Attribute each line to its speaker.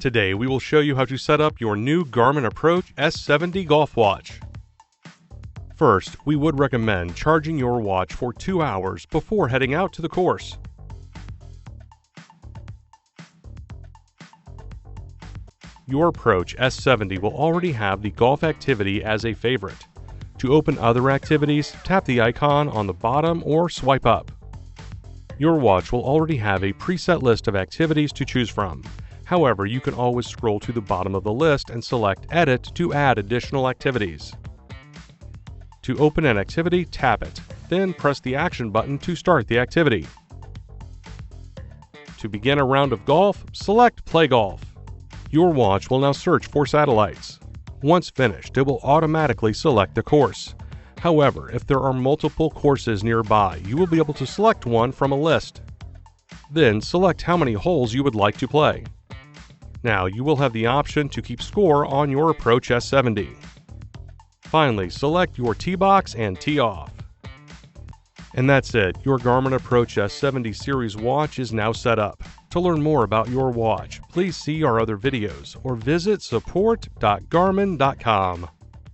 Speaker 1: Today we will show you how to set up your new Garmin Approach S70 golf watch. First, we would recommend charging your watch for 2 hours before heading out to the course. Your Approach S70 will already have the golf activity as a favorite. To open other activities, tap the icon on the bottom or swipe up. Your watch will already have a preset list of activities to choose from. However, you can always scroll to the bottom of the list and select Edit to add additional activities. To open an activity, tap it, then press the action button to start the activity. To begin a round of golf, select Play Golf. Your watch will now search for satellites. Once finished, it will automatically select the course. However, if there are multiple courses nearby, you will be able to select one from a list. Then select how many holes you would like to play. Now you will have the option to keep score on your Approach S70. Finally, select your tee box and tee off. And that's it, your Garmin Approach S70 series watch is now set up. To learn more about your watch, please see our other videos or visit support.garmin.com.